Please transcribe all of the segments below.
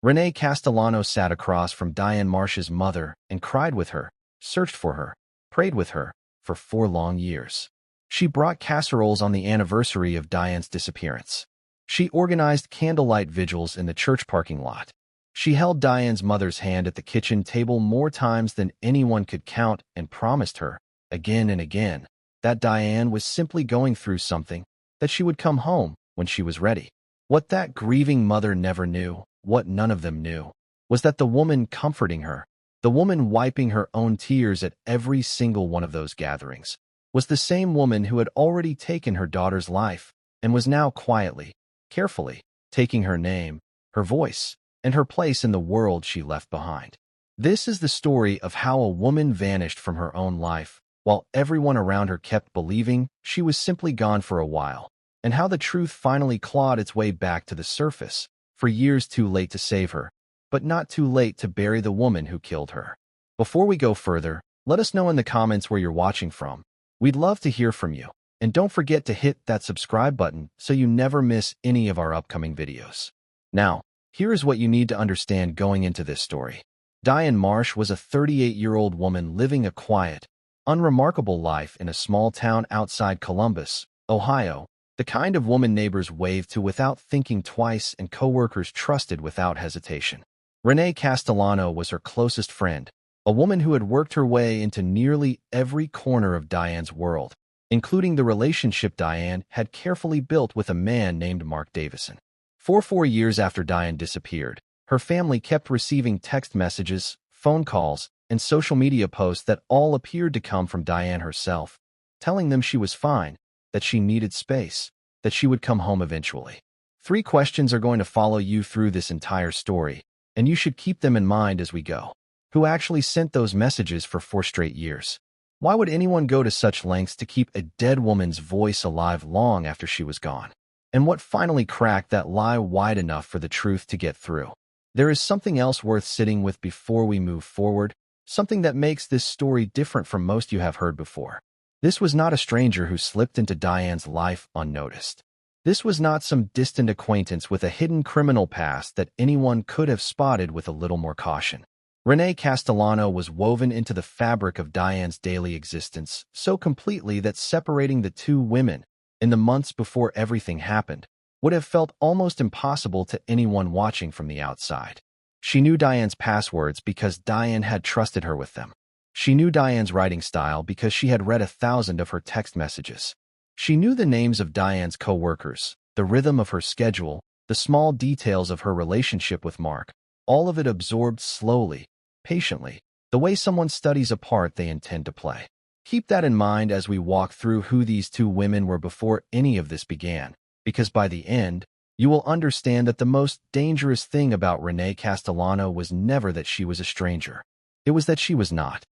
Renee Castellano sat across from Diane Marsh's mother and cried with her, searched for her, prayed with her, for 4 long years. She brought casseroles on the anniversary of Diane's disappearance. She organized candlelight vigils in the church parking lot. She held Diane's mother's hand at the kitchen table more times than anyone could count and promised her, again and again, that Diane was simply going through something, that she would come home when she was ready. What that grieving mother never knew, what none of them knew, was that the woman comforting her, the woman wiping her own tears at every single one of those gatherings, was the same woman who had already taken her daughter's life and was now quietly, carefully, taking her name, her voice, and her place in the world she left behind. This is the story of how a woman vanished from her own life, while everyone around her kept believing she was simply gone for a while, and how the truth finally clawed its way back to the surface, for years too late to save her, but not too late to bury the woman who killed her. Before we go further, let us know in the comments where you're watching from. We'd love to hear from you, and don't forget to hit that subscribe button so you never miss any of our upcoming videos. Now, here is what you need to understand going into this story. Diane Marsh was a 38-year-old woman living a quiet, unremarkable life in a small town outside Columbus, Ohio, the kind of woman neighbors waved to without thinking twice and coworkers trusted without hesitation. Renee Castellano was her closest friend, a woman who had worked her way into nearly every corner of Diane's world, including the relationship Diane had carefully built with a man named Mark Davison. For 4 years after Diane disappeared, her family kept receiving text messages, phone calls, and social media posts that all appeared to come from Diane herself, telling them she was fine, that she needed space, that she would come home eventually. 3 questions are going to follow you through this entire story, and you should keep them in mind as we go. Who actually sent those messages for 4 straight years? Why would anyone go to such lengths to keep a dead woman's voice alive long after she was gone? And what finally cracked that lie wide enough for the truth to get through? There is something else worth sitting with before we move forward, something that makes this story different from most you have heard before. This was not a stranger who slipped into Diane's life unnoticed. This was not some distant acquaintance with a hidden criminal past that anyone could have spotted with a little more caution. Renee Castellano was woven into the fabric of Diane's daily existence so completely that separating the two women, in the months before everything happened, would have felt almost impossible to anyone watching from the outside. She knew Diane's passwords because Diane had trusted her with them. She knew Diane's writing style because she had read 1,000 of her text messages. She knew the names of Diane's co-workers, the rhythm of her schedule, the small details of her relationship with Mark, all of it absorbed slowly, patiently, the way someone studies a part they intend to play. Keep that in mind as we walk through who these two women were before any of this began, because by the end, you will understand that the most dangerous thing about Renee Castellano was never that she was a stranger. It was that she was not.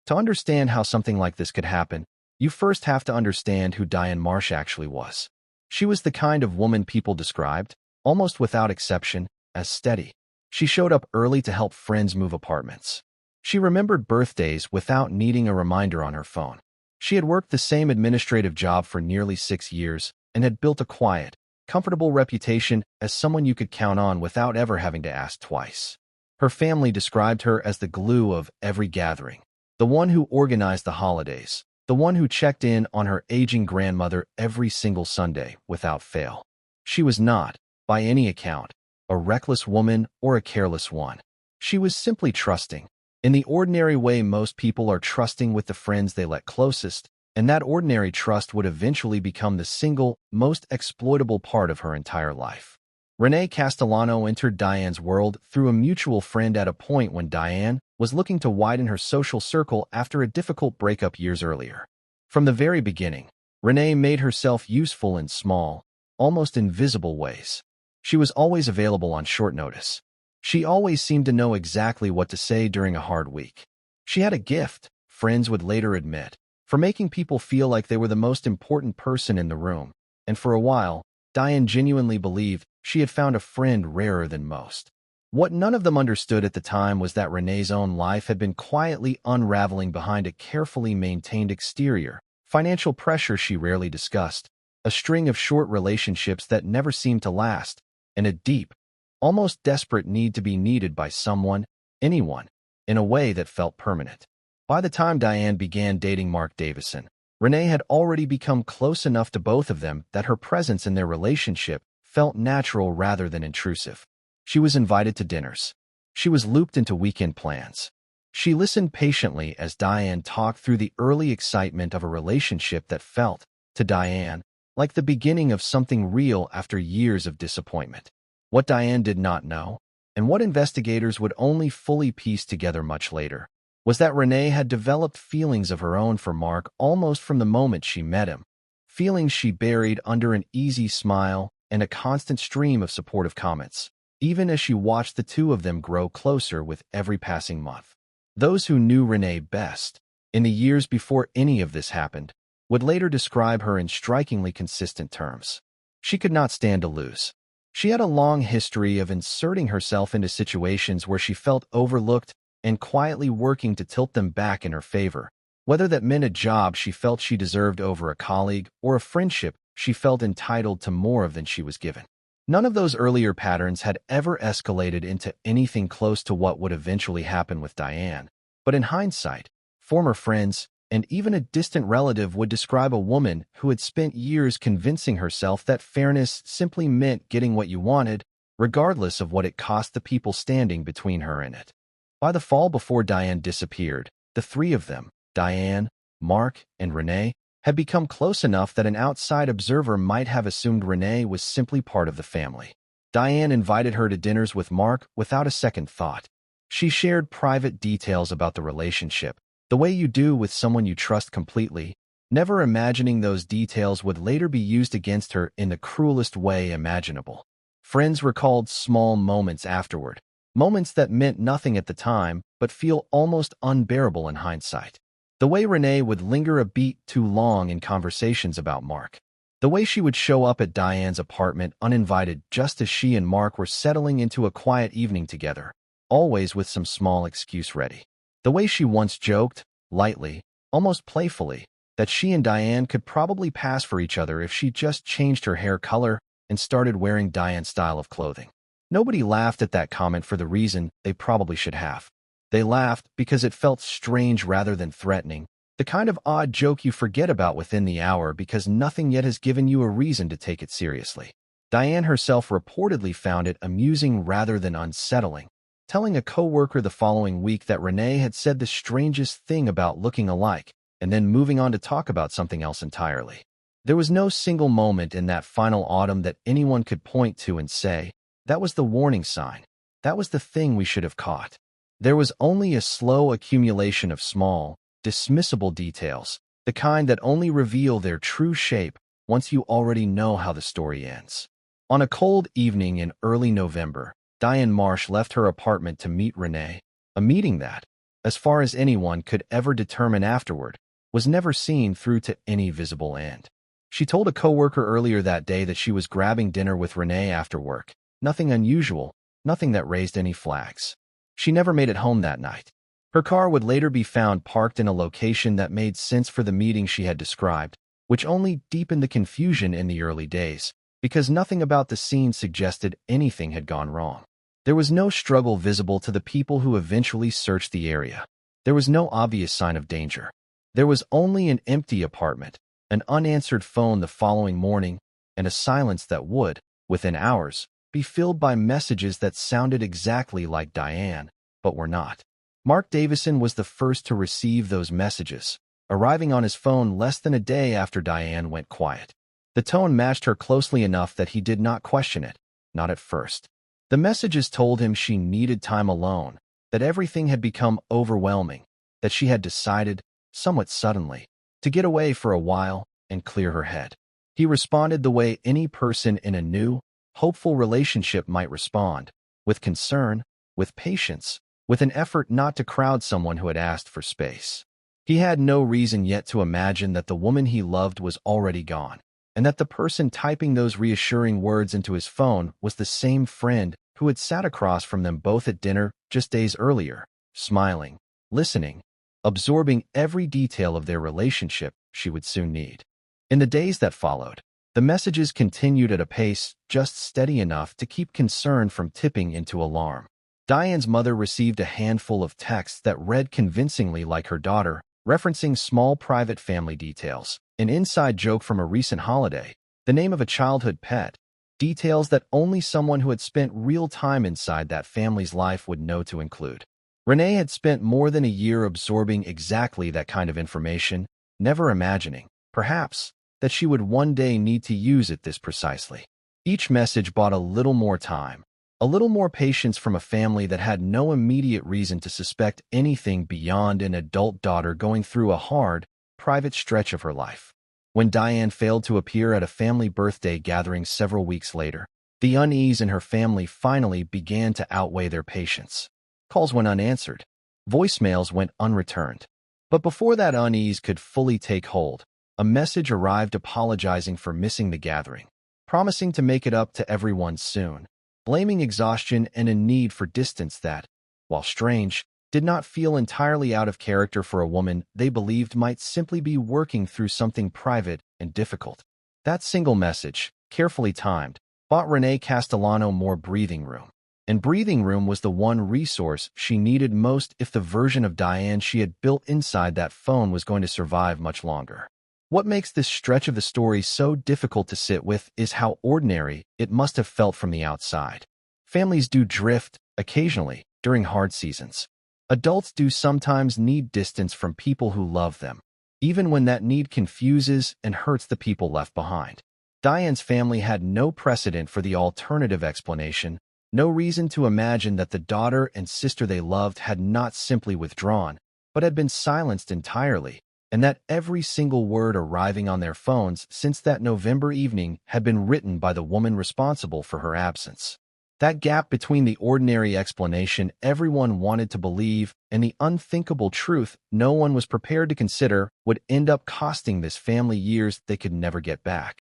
To understand how something like this could happen, you first have to understand who Diane Marsh actually was. She was the kind of woman people described, almost without exception, as steady. She showed up early to help friends move apartments. She remembered birthdays without needing a reminder on her phone. She had worked the same administrative job for nearly 6 years and had built a quiet, comfortable reputation as someone you could count on without ever having to ask twice. Her family described her as the glue of every gathering, the one who organized the holidays, the one who checked in on her aging grandmother every single Sunday without fail. She was not, by any account, a reckless woman or a careless one. She was simply trusting, in the ordinary way most people are trusting with the friends they let closest, and that ordinary trust would eventually become the single, most exploitable part of her entire life. Renee Castellano entered Diane's world through a mutual friend at a point when Diane was looking to widen her social circle after a difficult breakup years earlier. From the very beginning, Renee made herself useful in small, almost invisible ways. She was always available on short notice. She always seemed to know exactly what to say during a hard week. She had a gift, friends would later admit, for making people feel like they were the most important person in the room, and for a while, Diane genuinely believed she had found a friend rarer than most. What none of them understood at the time was that Renee's own life had been quietly unraveling behind a carefully maintained exterior, financial pressure she rarely discussed, a string of short relationships that never seemed to last, and a deep, almost desperate need to be needed by someone, anyone, in a way that felt permanent. By the time Diane began dating Mark Davison, Renee had already become close enough to both of them that her presence in their relationship felt natural rather than intrusive. She was invited to dinners. She was looped into weekend plans. She listened patiently as Diane talked through the early excitement of a relationship that felt, to Diane, like the beginning of something real after years of disappointment. What Diane did not know, and what investigators would only fully piece together much later, was that Renee had developed feelings of her own for Mark almost from the moment she met him, feelings she buried under an easy smile and a constant stream of supportive comments, even as she watched the two of them grow closer with every passing month. Those who knew Renee best, in the years before any of this happened, would later describe her in strikingly consistent terms. She could not stand to lose. She had a long history of inserting herself into situations where she felt overlooked and quietly working to tilt them back in her favor, whether that meant a job she felt she deserved over a colleague or a friendship she felt entitled to more of than she was given. None of those earlier patterns had ever escalated into anything close to what would eventually happen with Diane, but in hindsight, former friends and even a distant relative would describe a woman who had spent years convincing herself that fairness simply meant getting what you wanted, regardless of what it cost the people standing between her and it. By the fall before Diane disappeared, the three of them, Diane, Mark, and Renee, had become close enough that an outside observer might have assumed Renee was simply part of the family. Diane invited her to dinners with Mark without a second thought. She shared private details about the relationship, the way you do with someone you trust completely, never imagining those details would later be used against her in the cruelest way imaginable. Friends recalled small moments afterward, moments that meant nothing at the time but feel almost unbearable in hindsight. The way Renee would linger a beat too long in conversations about Mark. The way she would show up at Diane's apartment uninvited just as she and Mark were settling into a quiet evening together, always with some small excuse ready. The way she once joked, lightly, almost playfully, that she and Diane could probably pass for each other if she just changed her hair color and started wearing Diane's style of clothing. Nobody laughed at that comment for the reason they probably should have. They laughed because it felt strange rather than threatening, the kind of odd joke you forget about within the hour because nothing yet has given you a reason to take it seriously. Diane herself reportedly found it amusing rather than unsettling, telling a coworker the following week that Renee had said the strangest thing about looking alike, and then moving on to talk about something else entirely. There was no single moment in that final autumn that anyone could point to and say, that was the warning sign. That was the thing we should have caught. There was only a slow accumulation of small, dismissible details, the kind that only reveal their true shape once you already know how the story ends. On a cold evening in early November, Diane Marsh left her apartment to meet Renee, a meeting that, as far as anyone could ever determine afterward, was never seen through to any visible end. She told a coworker earlier that day that she was grabbing dinner with Renee after work. Nothing unusual, nothing that raised any flags. She never made it home that night. Her car would later be found parked in a location that made sense for the meeting she had described, which only deepened the confusion in the early days, because nothing about the scene suggested anything had gone wrong. There was no struggle visible to the people who eventually searched the area. There was no obvious sign of danger. There was only an empty apartment, an unanswered phone the following morning, and a silence that would, within hours, be filled by messages that sounded exactly like Diane, but were not. Mark Davison was the first to receive those messages, arriving on his phone less than a day after Diane went quiet. The tone matched her closely enough that he did not question it, not at first. The messages told him she needed time alone, that everything had become overwhelming, that she had decided, somewhat suddenly, to get away for a while and clear her head. He responded the way any person in a new, hopeful relationship might respond, with concern, with patience, with an effort not to crowd someone who had asked for space. He had no reason yet to imagine that the woman he loved was already gone, and that the person typing those reassuring words into his phone was the same friend who had sat across from them both at dinner just days earlier, smiling, listening, absorbing every detail of their relationship she would soon need. In the days that followed, The messages continued at a pace just steady enough to keep concern from tipping into alarm. Diane's mother received a handful of texts that read convincingly like her daughter, referencing small private family details, an inside joke from a recent holiday, the name of a childhood pet, details that only someone who had spent real time inside that family's life would know to include. Renee had spent more than a year absorbing exactly that kind of information, never imagining, perhaps, that she would one day need to use it this precisely. Each message bought a little more time, a little more patience from a family that had no immediate reason to suspect anything beyond an adult daughter going through a hard, private stretch of her life. When Diane failed to appear at a family birthday gathering several weeks later, the unease in her family finally began to outweigh their patience. Calls went unanswered. Voicemails went unreturned. But before that unease could fully take hold, a message arrived apologizing for missing the gathering, promising to make it up to everyone soon, blaming exhaustion and a need for distance that, while strange, did not feel entirely out of character for a woman they believed might simply be working through something private and difficult. That single message, carefully timed, bought Renee Castellano more breathing room. And breathing room was the one resource she needed most if the version of Diane she had built inside that phone was going to survive much longer. What makes this stretch of the story so difficult to sit with is how ordinary it must have felt from the outside. Families do drift, occasionally, during hard seasons. Adults do sometimes need distance from people who love them, even when that need confuses and hurts the people left behind. Diane's family had no precedent for the alternative explanation, no reason to imagine that the daughter and sister they loved had not simply withdrawn, but had been silenced entirely, and that every single word arriving on their phones since that November evening had been written by the woman responsible for her absence. That gap between the ordinary explanation everyone wanted to believe and the unthinkable truth no one was prepared to consider would end up costing this family years they could never get back.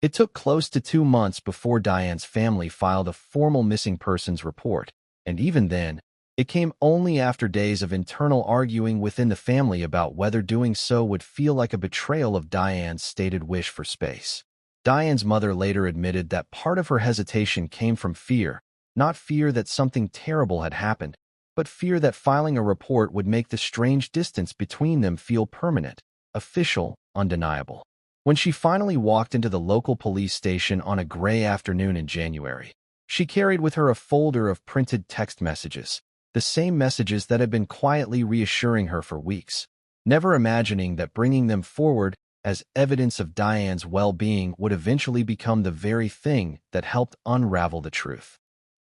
It took close to 2 months before Diane's family filed a formal missing persons report, and even then, it came only after days of internal arguing within the family about whether doing so would feel like a betrayal of Diane's stated wish for space. Diane's mother later admitted that part of her hesitation came from fear, not fear that something terrible had happened, but fear that filing a report would make the strange distance between them feel permanent, official, undeniable. When she finally walked into the local police station on a gray afternoon in January, she carried with her a folder of printed text messages, the same messages that had been quietly reassuring her for weeks, never imagining that bringing them forward as evidence of Diane's well-being would eventually become the very thing that helped unravel the truth.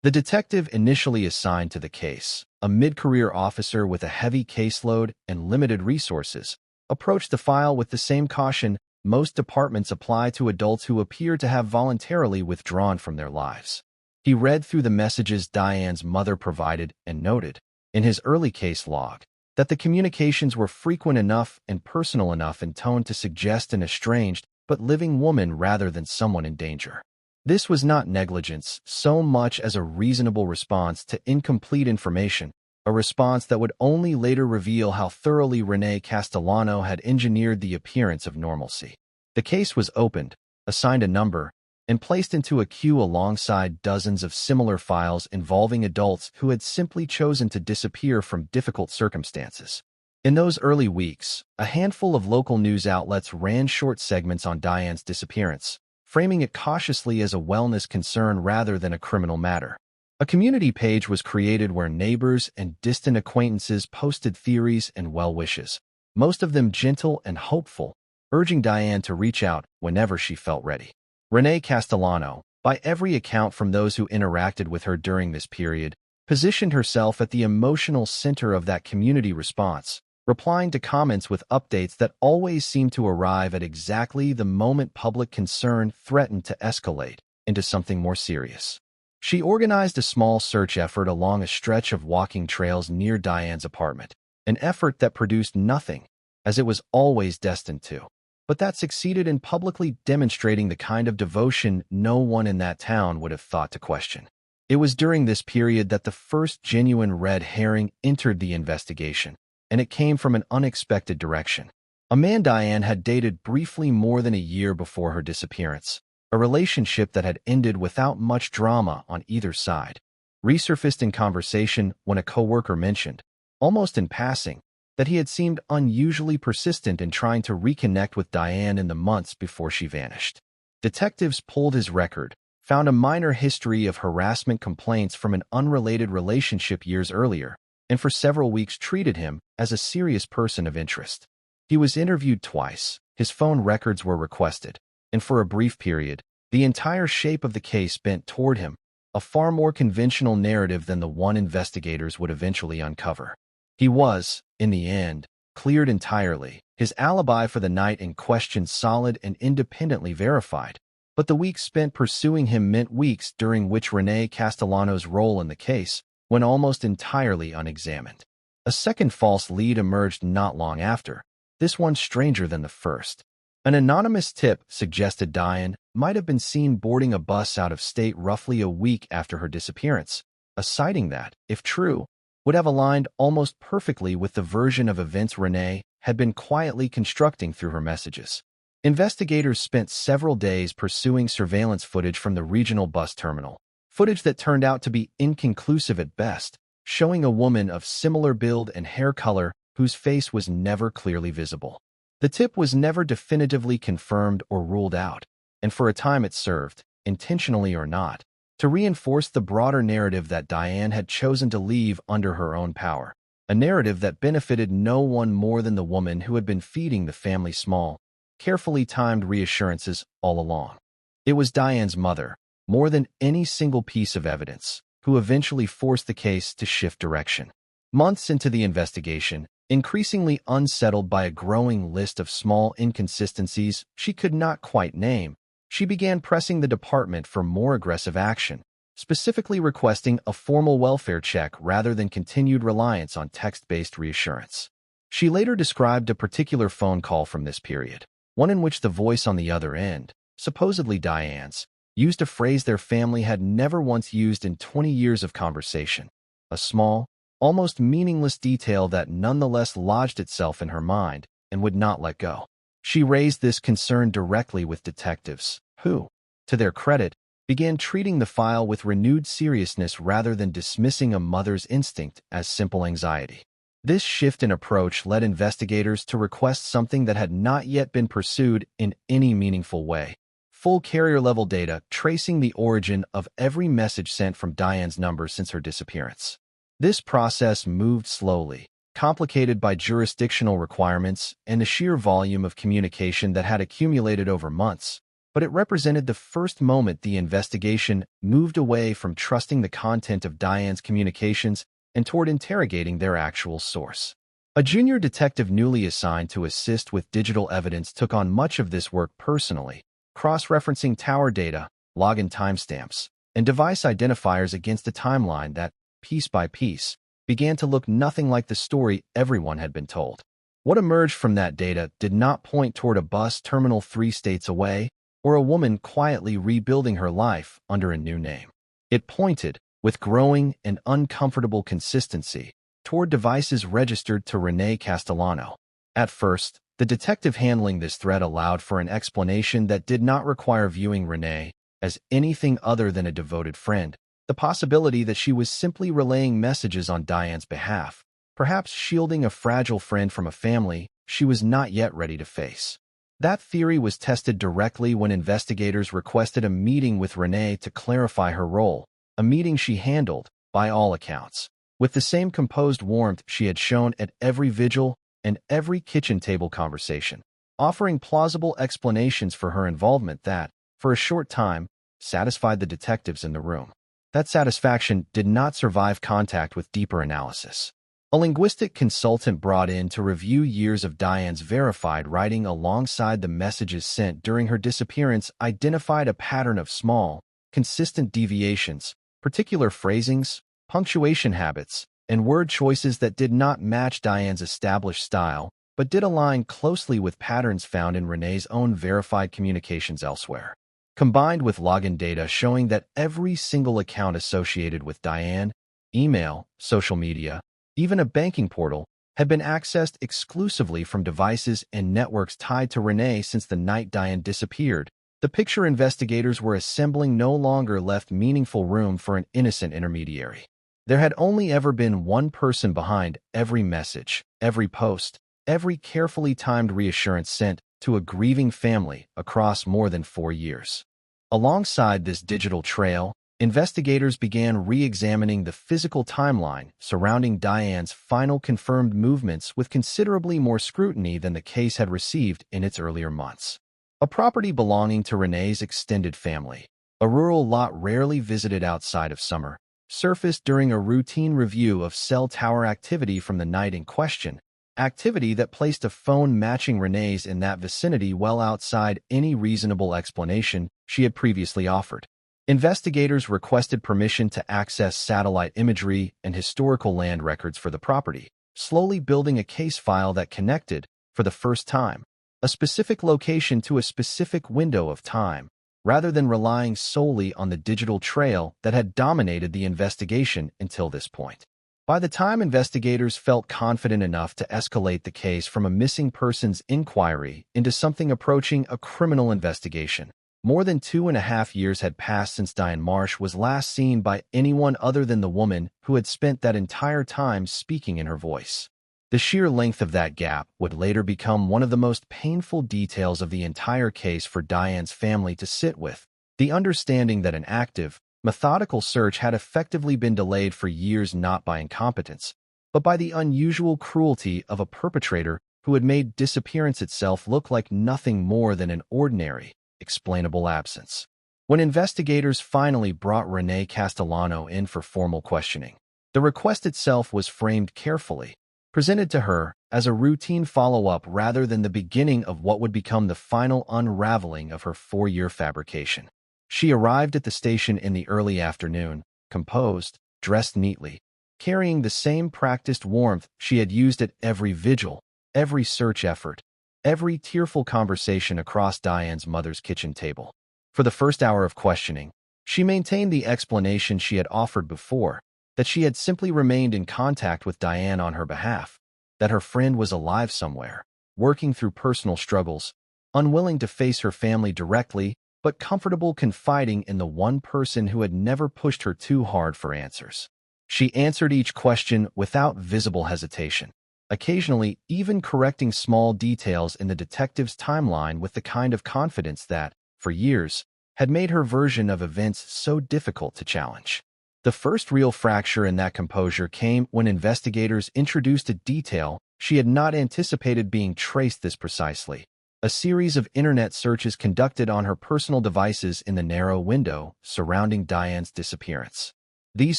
The detective initially assigned to the case, a mid-career officer with a heavy caseload and limited resources, approached the file with the same caution most departments apply to adults who appear to have voluntarily withdrawn from their lives. He read through the messages Diane's mother provided and noted, in his early case log, that the communications were frequent enough and personal enough in tone to suggest an estranged but living woman rather than someone in danger. This was not negligence so much as a reasonable response to incomplete information, a response that would only later reveal how thoroughly Renee Castellano had engineered the appearance of normalcy. The case was opened, assigned a number, and placed into a queue alongside dozens of similar files involving adults who had simply chosen to disappear from difficult circumstances. In those early weeks, a handful of local news outlets ran short segments on Diane's disappearance, framing it cautiously as a wellness concern rather than a criminal matter. A community page was created where neighbors and distant acquaintances posted theories and well wishes, most of them gentle and hopeful, urging Diane to reach out whenever she felt ready. Renee Castellano, by every account from those who interacted with her during this period, positioned herself at the emotional center of that community response, replying to comments with updates that always seemed to arrive at exactly the moment public concern threatened to escalate into something more serious. She organized a small search effort along a stretch of walking trails near Diane's apartment, an effort that produced nothing, as it was always destined to, but that succeeded in publicly demonstrating the kind of devotion no one in that town would have thought to question. It was during this period that the first genuine red herring entered the investigation, and it came from an unexpected direction. a man Diane had dated briefly more than a year before her disappearance, a relationship that had ended without much drama on either side. Resurfaced in conversation when a coworker mentioned, almost in passing, that he had seemed unusually persistent in trying to reconnect with Diane in the months before she vanished. Detectives pulled his record, found a minor history of harassment complaints from an unrelated relationship years earlier, and for several weeks treated him as a serious person of interest. He was interviewed twice, his phone records were requested, and for a brief period, the entire shape of the case bent toward him, a far more conventional narrative than the one investigators would eventually uncover. He was, in the end, cleared entirely, his alibi for the night in question solid and independently verified, but the weeks spent pursuing him meant weeks during which Renee Castellano's role in the case went almost entirely unexamined. A second false lead emerged not long after, this one stranger than the first. An anonymous tip suggested Diane might have been seen boarding a bus out of state roughly a week after her disappearance, a sighting that, if true, would have aligned almost perfectly with the version of events Renee had been quietly constructing through her messages. Investigators spent several days pursuing surveillance footage from the regional bus terminal, footage that turned out to be inconclusive at best, showing a woman of similar build and hair color whose face was never clearly visible. The tip was never definitively confirmed or ruled out, and for a time it served, intentionally or not, to reinforce the broader narrative that Diane had chosen to leave under her own power, a narrative that benefited no one more than the woman who had been feeding the family small, carefully timed reassurances all along. It was Diane's mother, more than any single piece of evidence, who eventually forced the case to shift direction. Months into the investigation, increasingly unsettled by a growing list of small inconsistencies she could not quite name, she began pressing the department for more aggressive action, specifically requesting a formal welfare check rather than continued reliance on text-based reassurance. She later described a particular phone call from this period, one in which the voice on the other end, supposedly Diane's, used a phrase their family had never once used in 20 years of conversation, a small, almost meaningless detail that nonetheless lodged itself in her mind and would not let go. She raised this concern directly with detectives, who, to their credit, began treating the file with renewed seriousness rather than dismissing a mother's instinct as simple anxiety. This shift in approach led investigators to request something that had not yet been pursued in any meaningful way: full carrier-level data tracing the origin of every message sent from Diane's number since her disappearance. This process moved slowly, complicated by jurisdictional requirements and the sheer volume of communication that had accumulated over months, but it represented the first moment the investigation moved away from trusting the content of Diane's communications and toward interrogating their actual source. A junior detective newly assigned to assist with digital evidence took on much of this work personally, cross-referencing tower data, login timestamps, and device identifiers against a timeline that, piece by piece, began to look nothing like the story everyone had been told. What emerged from that data did not point toward a bus terminal 3 states away or a woman quietly rebuilding her life under a new name. It pointed, with growing and uncomfortable consistency, toward devices registered to Renee Castellano. At first, the detective handling this thread allowed for an explanation that did not require viewing Renee as anything other than a devoted friend, the possibility that she was simply relaying messages on Diane's behalf, perhaps shielding a fragile friend from a family she was not yet ready to face. That theory was tested directly when investigators requested a meeting with Renee to clarify her role, a meeting she handled, by all accounts, with the same composed warmth she had shown at every vigil and every kitchen table conversation, offering plausible explanations for her involvement that, for a short time, satisfied the detectives in the room. That satisfaction did not survive contact with deeper analysis. A linguistic consultant brought in to review years of Diane's verified writing alongside the messages sent during her disappearance identified a pattern of small, consistent deviations, particular phrasings, punctuation habits, and word choices that did not match Diane's established style, but did align closely with patterns found in Renee's own verified communications elsewhere. Combined with login data showing that every single account associated with Diane, email, social media, even a banking portal, had been accessed exclusively from devices and networks tied to Renee since the night Diane disappeared. The picture investigators were assembling no longer left meaningful room for an innocent intermediary. There had only ever been one person behind every message, every post, every carefully timed reassurance sent to a grieving family across more than 4 years. Alongside this digital trail, investigators began re-examining the physical timeline surrounding Diane's final confirmed movements with considerably more scrutiny than the case had received in its earlier months. A property belonging to Renee's extended family, a rural lot rarely visited outside of summer, surfaced during a routine review of cell tower activity from the night in question, activity that placed a phone matching Renee's in that vicinity well outside any reasonable explanation she had previously offered. Investigators requested permission to access satellite imagery and historical land records for the property, slowly building a case file that connected, for the first time, a specific location to a specific window of time, rather than relying solely on the digital trail that had dominated the investigation until this point. By the time investigators felt confident enough to escalate the case from a missing persons inquiry into something approaching a criminal investigation, more than 2.5 years had passed since Diane Marsh was last seen by anyone other than the woman who had spent that entire time speaking in her voice. The sheer length of that gap would later become one of the most painful details of the entire case for Diane's family to sit with, the understanding that an active, methodical search had effectively been delayed for years not by incompetence, but by the unusual cruelty of a perpetrator who had made disappearance itself look like nothing more than an ordinary, explainable absence. When investigators finally brought Renee Castellano in for formal questioning, the request itself was framed carefully, presented to her as a routine follow-up rather than the beginning of what would become the final unraveling of her 4-year fabrication. She arrived at the station in the early afternoon, composed, dressed neatly, carrying the same practiced warmth she had used at every vigil, every search effort, every tearful conversation across Diane's mother's kitchen table. For the first hour of questioning, she maintained the explanation she had offered before, that she had simply remained in contact with Diane on her behalf, that her friend was alive somewhere, working through personal struggles, unwilling to face her family directly, but comfortable confiding in the one person who had never pushed her too hard for answers. She answered each question without visible hesitation, occasionally even correcting small details in the detective's timeline with the kind of confidence that, for years, had made her version of events so difficult to challenge. The first real fracture in that composure came when investigators introduced a detail she had not anticipated being traced this precisely: a series of internet searches conducted on her personal devices in the narrow window surrounding Diane's disappearance. These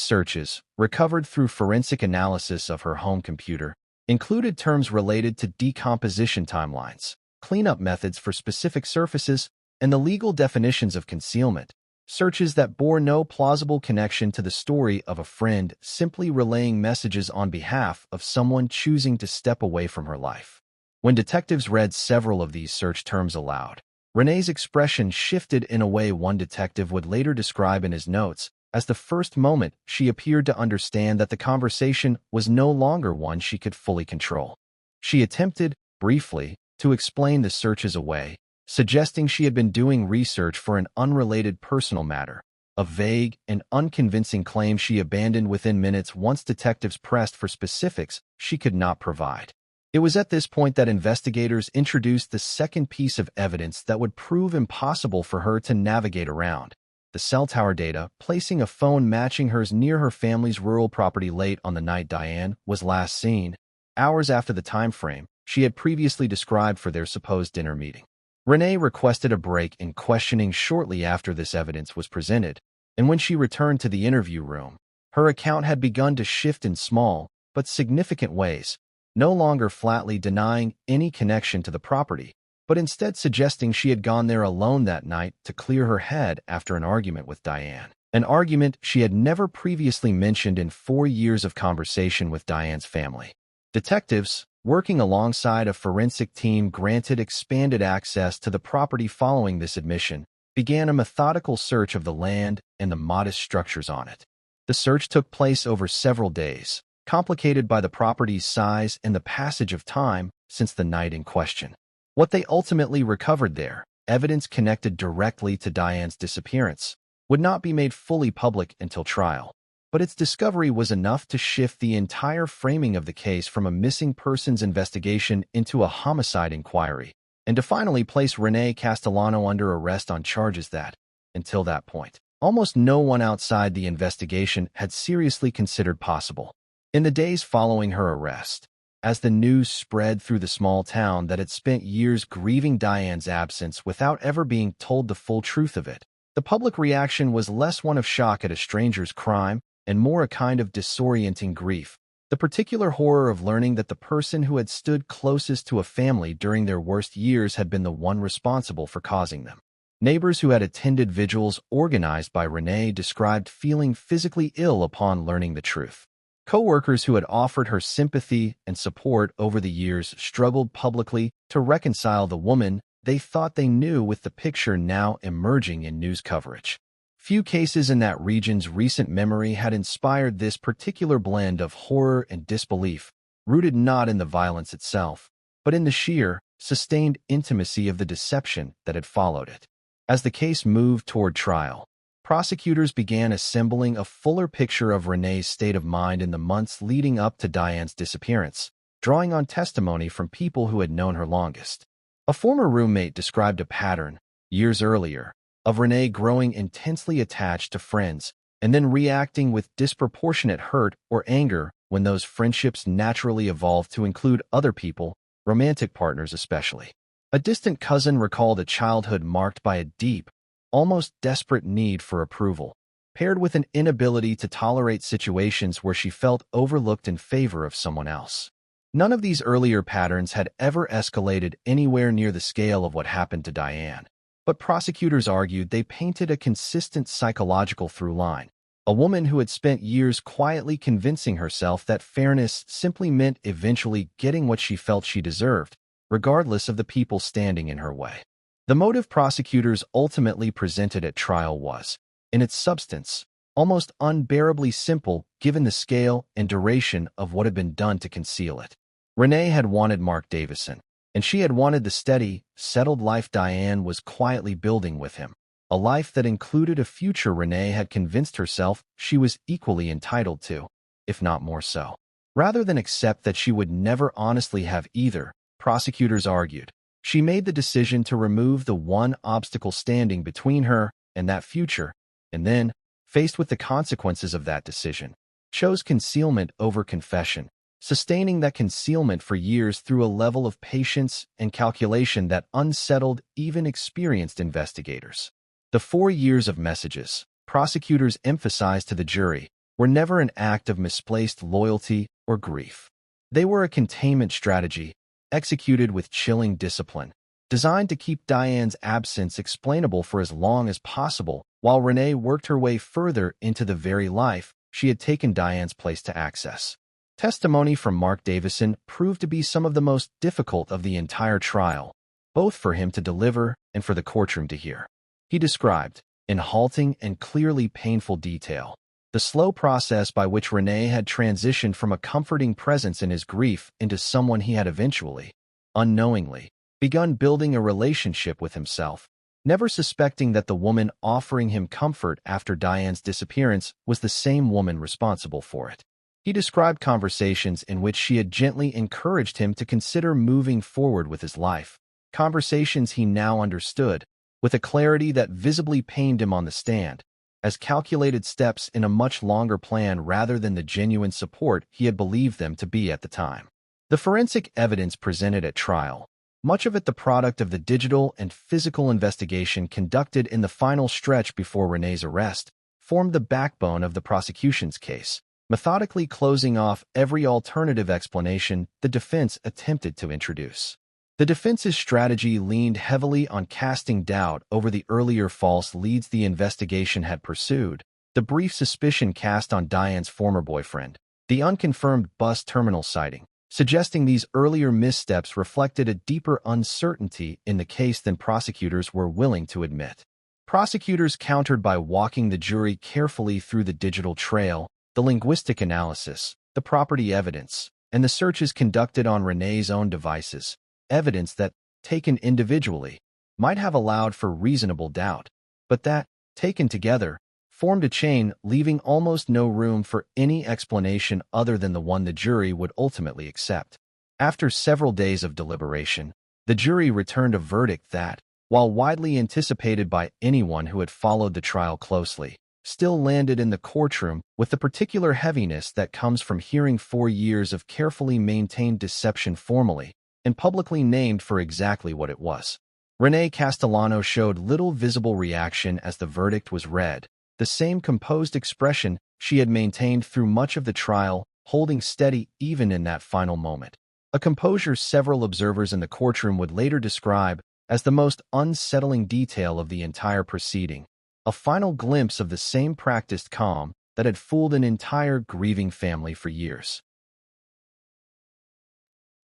searches, recovered through forensic analysis of her home computer, included terms related to decomposition timelines, cleanup methods for specific surfaces, and the legal definitions of concealment, searches that bore no plausible connection to the story of a friend simply relaying messages on behalf of someone choosing to step away from her life. When detectives read several of these search terms aloud, Renee's expression shifted in a way one detective would later describe in his notes as the first moment she appeared to understand that the conversation was no longer one she could fully control. She attempted, briefly, to explain the searches away, suggesting she had been doing research for an unrelated personal matter, a vague and unconvincing claim she abandoned within minutes once detectives pressed for specifics she could not provide. It was at this point that investigators introduced the second piece of evidence that would prove impossible for her to navigate around: the cell tower data, placing a phone matching hers near her family's rural property late on the night Diane was last seen, hours after the time frame she had previously described for their supposed dinner meeting. Renee requested a break in questioning shortly after this evidence was presented, and when she returned to the interview room, her account had begun to shift in small but significant ways, no longer flatly denying any connection to the property, but instead suggesting she had gone there alone that night to clear her head after an argument with Diane, an argument she had never previously mentioned in 4 years of conversation with Diane's family. Detectives, working alongside a forensic team granted expanded access to the property following this admission, began a methodical search of the land and the modest structures on it. The search took place over several days, complicated by the property's size and the passage of time since the night in question. What they ultimately recovered there, evidence connected directly to Diane's disappearance, would not be made fully public until trial. But its discovery was enough to shift the entire framing of the case from a missing persons investigation into a homicide inquiry, and to finally place Renee Castellano under arrest on charges that, until that point, almost no one outside the investigation had seriously considered possible. In the days following her arrest, as the news spread through the small town that had spent years grieving Diane's absence without ever being told the full truth of it, the public reaction was less one of shock at a stranger's crime and more a kind of disorienting grief, the particular horror of learning that the person who had stood closest to a family during their worst years had been the one responsible for causing them. Neighbors who had attended vigils organized by Renee described feeling physically ill upon learning the truth. Co-workers who had offered her sympathy and support over the years struggled publicly to reconcile the woman they thought they knew with the picture now emerging in news coverage. Few cases in that region's recent memory had inspired this particular blend of horror and disbelief, rooted not in the violence itself, but in the sheer, sustained intimacy of the deception that had followed it. As the case moved toward trial, prosecutors began assembling a fuller picture of Renee's state of mind in the months leading up to Diane's disappearance, drawing on testimony from people who had known her longest. A former roommate described a pattern, years earlier, of Renee growing intensely attached to friends and then reacting with disproportionate hurt or anger when those friendships naturally evolved to include other people, romantic partners especially. A distant cousin recalled a childhood marked by a deep, almost desperate need for approval, paired with an inability to tolerate situations where she felt overlooked in favor of someone else. None of these earlier patterns had ever escalated anywhere near the scale of what happened to Diane, but prosecutors argued they painted a consistent psychological through line. A woman who had spent years quietly convincing herself that fairness simply meant eventually getting what she felt she deserved, regardless of the people standing in her way. The motive prosecutors ultimately presented at trial was, in its substance, almost unbearably simple given the scale and duration of what had been done to conceal it. Renee had wanted Mark Davison, and she had wanted the steady, settled life Diane was quietly building with him, a life that included a future Renee had convinced herself she was equally entitled to, if not more so. Rather than accept that she would never honestly have either, prosecutors argued, she made the decision to remove the one obstacle standing between her and that future, and then, faced with the consequences of that decision, chose concealment over confession, sustaining that concealment for years through a level of patience and calculation that unsettled even experienced investigators. The 4 years of messages, prosecutors emphasized to the jury, were never an act of misplaced loyalty or grief. They were a containment strategy, executed with chilling discipline, designed to keep Diane's absence explainable for as long as possible, while Renee worked her way further into the very life she had taken Diane's place to access. Testimony from Mark Davison proved to be some of the most difficult of the entire trial, both for him to deliver and for the courtroom to hear. He described, in halting and clearly painful detail, the slow process by which Renee had transitioned from a comforting presence in his grief into someone he had eventually, unknowingly, begun building a relationship with himself, never suspecting that the woman offering him comfort after Diane's disappearance was the same woman responsible for it. He described conversations in which she had gently encouraged him to consider moving forward with his life, conversations he now understood, with a clarity that visibly pained him on the stand, as calculated steps in a much longer plan rather than the genuine support he had believed them to be at the time. The forensic evidence presented at trial, much of it the product of the digital and physical investigation conducted in the final stretch before Renee's arrest, formed the backbone of the prosecution's case, methodically closing off every alternative explanation the defense attempted to introduce. The defense's strategy leaned heavily on casting doubt over the earlier false leads the investigation had pursued, the brief suspicion cast on Diane's former boyfriend, the unconfirmed bus terminal sighting, suggesting these earlier missteps reflected a deeper uncertainty in the case than prosecutors were willing to admit. Prosecutors countered by walking the jury carefully through the digital trail, the linguistic analysis, the property evidence, and the searches conducted on Renee's own devices, evidence that, taken individually, might have allowed for reasonable doubt, but that, taken together, formed a chain leaving almost no room for any explanation other than the one the jury would ultimately accept. After several days of deliberation, the jury returned a verdict that, while widely anticipated by anyone who had followed the trial closely, still landed in the courtroom with the particular heaviness that comes from hearing 4 years of carefully maintained deception formally and publicly named for exactly what it was. Renee Castellano showed little visible reaction as the verdict was read, the same composed expression she had maintained through much of the trial, holding steady even in that final moment. A composure several observers in the courtroom would later describe as the most unsettling detail of the entire proceeding, a final glimpse of the same practiced calm that had fooled an entire grieving family for years.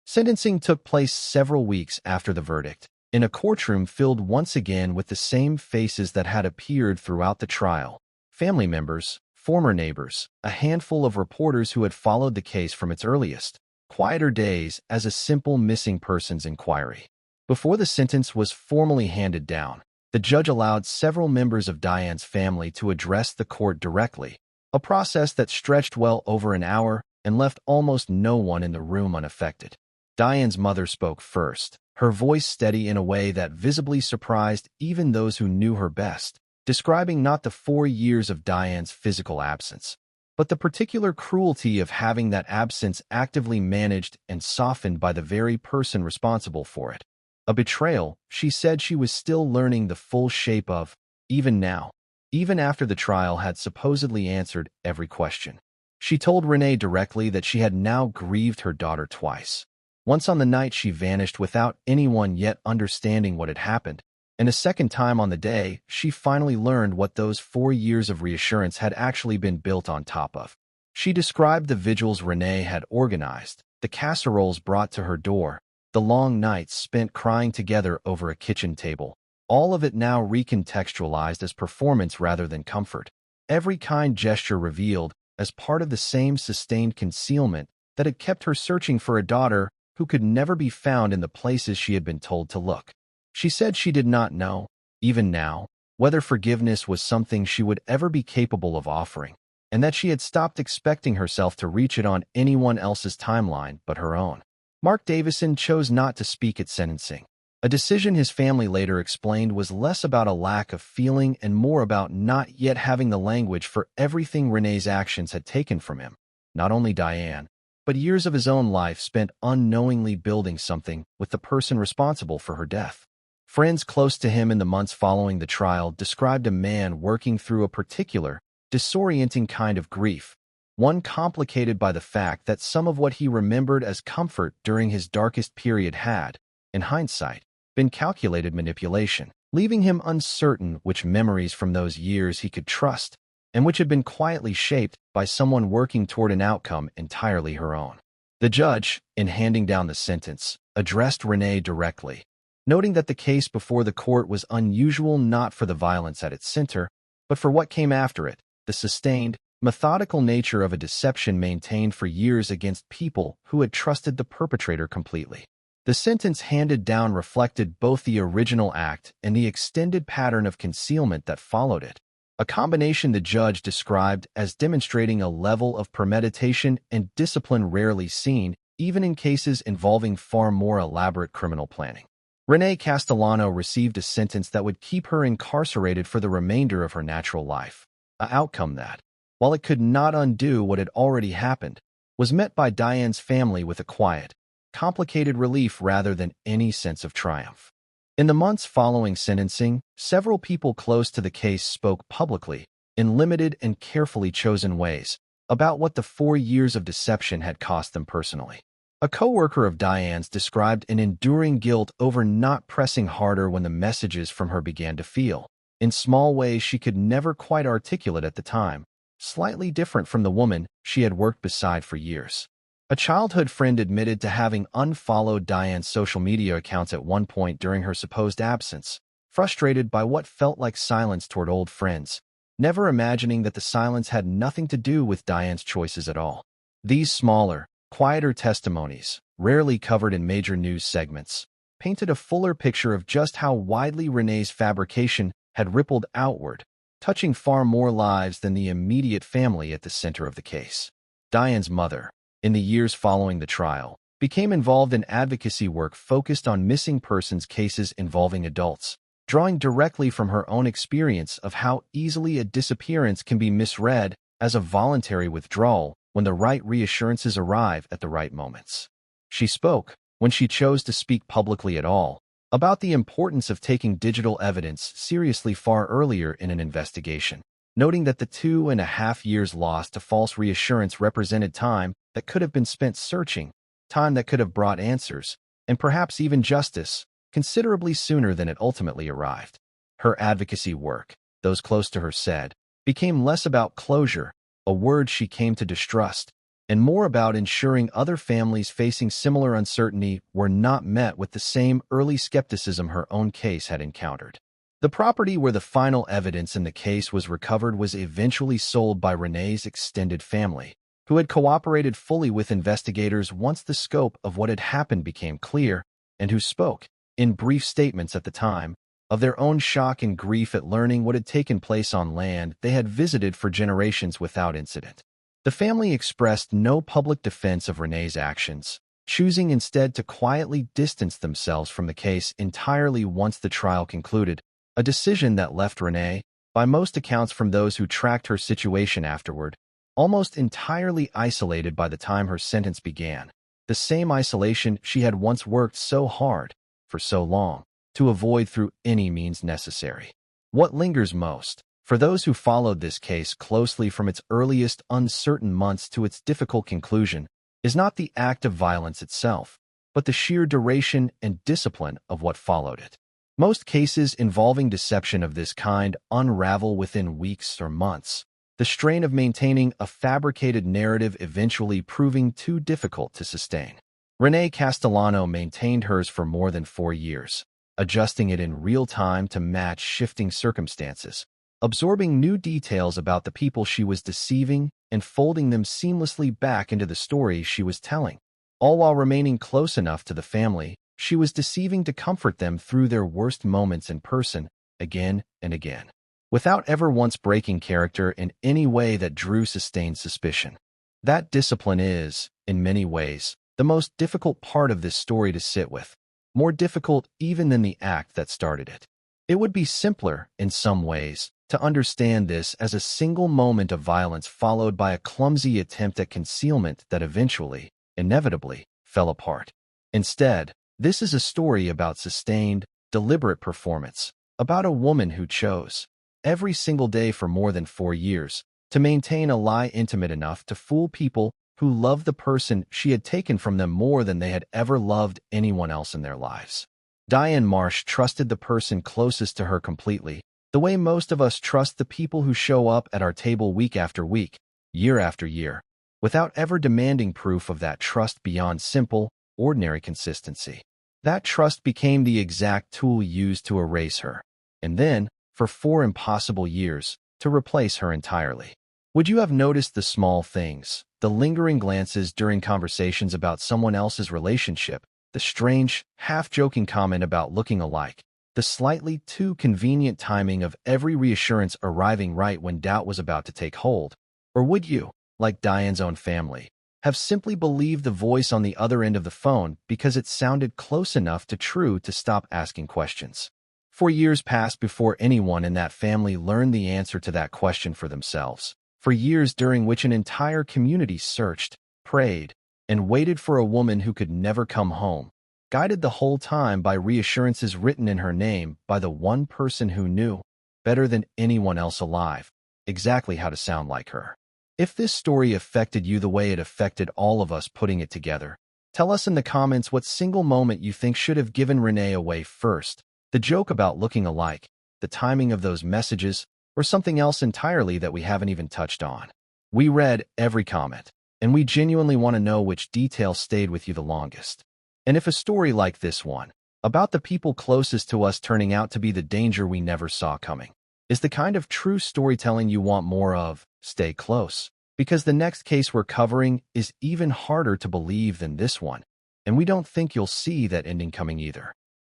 Sentencing took place several weeks after the verdict, in a courtroom filled once again with the same faces that had appeared throughout the trial: family members, former neighbors, a handful of reporters who had followed the case from its earliest, quieter days as a simple missing persons inquiry. Before the sentence was formally handed down, the judge allowed several members of Diane's family to address the court directly, a process that stretched well over an hour and left almost no one in the room unaffected. Diane's mother spoke first, her voice steady in a way that visibly surprised even those who knew her best, describing not the 4 years of Diane's physical absence, but the particular cruelty of having that absence actively managed and softened by the very person responsible for it. A betrayal she said she was still learning the full shape of, even now, even after the trial had supposedly answered every question. She told Renee directly that she had now grieved her daughter twice. Once on the night she vanished without anyone yet understanding what had happened, and a second time on the day she finally learned what those 4 years of reassurance had actually been built on top of. She described the vigils Renee had organized, the casseroles brought to her door, the long nights spent crying together over a kitchen table, all of it now recontextualized as performance rather than comfort. Every kind gesture revealed as part of the same sustained concealment that had kept her searching for a daughter who could never be found in the places she had been told to look. She said she did not know, even now, whether forgiveness was something she would ever be capable of offering, and that she had stopped expecting herself to reach it on anyone else's timeline but her own. Mark Davison chose not to speak at sentencing, a decision his family later explained was less about a lack of feeling and more about not yet having the language for everything Renee's actions had taken from him, not only Diane, but years of his own life spent unknowingly building something with the person responsible for her death. Friends close to him in the months following the trial described a man working through a particular, disorienting kind of grief, one complicated by the fact that some of what he remembered as comfort during his darkest period had, in hindsight, been calculated manipulation, leaving him uncertain which memories from those years he could trust, and which had been quietly shaped by someone working toward an outcome entirely her own. The judge, in handing down the sentence, addressed Renee directly, noting that the case before the court was unusual not for the violence at its center, but for what came after it, the sustained, methodical nature of a deception maintained for years against people who had trusted the perpetrator completely. The sentence handed down reflected both the original act and the extended pattern of concealment that followed it, a combination the judge described as demonstrating a level of premeditation and discipline rarely seen, even in cases involving far more elaborate criminal planning. Renee Castellano received a sentence that would keep her incarcerated for the remainder of her natural life, an outcome that, while it could not undo what had already happened, was met by Diane's family with a quiet, complicated relief rather than any sense of triumph. In the months following sentencing, several people close to the case spoke publicly, in limited and carefully chosen ways, about what the 4 years of deception had cost them personally. A co-worker of Diane's described an enduring guilt over not pressing harder when the messages from her began to feel, in small ways she could never quite articulate at the time, slightly different from the woman she had worked beside for years. A childhood friend admitted to having unfollowed Diane's social media accounts at one point during her supposed absence, frustrated by what felt like silence toward old friends, never imagining that the silence had nothing to do with Diane's choices at all. These smaller, quieter testimonies, rarely covered in major news segments, painted a fuller picture of just how widely Renee's fabrication had rippled outward, touching far more lives than the immediate family at the center of the case. Diane's mother, in the years following the trial, became involved in advocacy work focused on missing persons cases involving adults, drawing directly from her own experience of how easily a disappearance can be misread as a voluntary withdrawal when the right reassurances arrive at the right moments. She spoke, when she chose to speak publicly at all, about the importance of taking digital evidence seriously far earlier in an investigation, noting that the 2.5 years lost to false reassurance represented time that could have been spent searching, time that could have brought answers, and perhaps even justice, considerably sooner than it ultimately arrived. Her advocacy work, those close to her said, became less about closure, a word she came to distrust, and more about ensuring other families facing similar uncertainty were not met with the same early skepticism her own case had encountered. The property where the final evidence in the case was recovered was eventually sold by Renee's extended family, who had cooperated fully with investigators once the scope of what had happened became clear, and who spoke, in brief statements at the time, of their own shock and grief at learning what had taken place on land they had visited for generations without incident. The family expressed no public defense of Renee's actions, choosing instead to quietly distance themselves from the case entirely once the trial concluded, a decision that left Renee, by most accounts from those who tracked her situation afterward, almost entirely isolated by the time her sentence began, the same isolation she had once worked so hard, for so long, to avoid through any means necessary. What lingers most, for those who followed this case closely from its earliest uncertain months to its difficult conclusion, is not the act of violence itself, but the sheer duration and discipline of what followed it. Most cases involving deception of this kind unravel within weeks or months, the strain of maintaining a fabricated narrative eventually proving too difficult to sustain. Renee Castellano maintained hers for more than 4 years, adjusting it in real time to match shifting circumstances, absorbing new details about the people she was deceiving and folding them seamlessly back into the story she was telling, all while remaining close enough to the family she was deceiving to comfort them through their worst moments in person, again and again, without ever once breaking character in any way that drew sustained suspicion. That discipline is, in many ways, the most difficult part of this story to sit with, more difficult even than the act that started it. It would be simpler, in some ways, to understand this as a single moment of violence followed by a clumsy attempt at concealment that eventually, inevitably, fell apart. Instead, this is a story about sustained, deliberate performance, about a woman who chose, every single day for more than 4 years, to maintain a lie intimate enough to fool people who loved the person she had taken from them more than they had ever loved anyone else in their lives. Diane Marsh trusted the person closest to her completely, the way most of us trust the people who show up at our table week after week, year after year, without ever demanding proof of that trust beyond simple, ordinary consistency. That trust became the exact tool used to erase her, and then, for 4 impossible years, to replace her entirely. Would you have noticed the small things, the lingering glances during conversations about someone else's relationship, the strange, half-joking comment about looking alike, the slightly too convenient timing of every reassurance arriving right when doubt was about to take hold? Or would you, like Diane's own family, have simply believed the voice on the other end of the phone because it sounded close enough to true to stop asking questions? 4 years passed before anyone in that family learned the answer to that question for themselves. For years during which an entire community searched, prayed, and waited for a woman who could never come home, guided the whole time by reassurances written in her name by the one person who knew, better than anyone else alive, exactly how to sound like her. If this story affected you the way it affected all of us putting it together, tell us in the comments what single moment you think should have given Renee away first, the joke about looking alike, the timing of those messages, or something else entirely that we haven't even touched on. We read every comment, and we genuinely want to know which detail stayed with you the longest. And if a story like this one, about the people closest to us turning out to be the danger we never saw coming, is the kind of true storytelling you want more of, stay close. because the next case we're covering is even harder to believe than this one, and we don't think you'll see that ending coming either.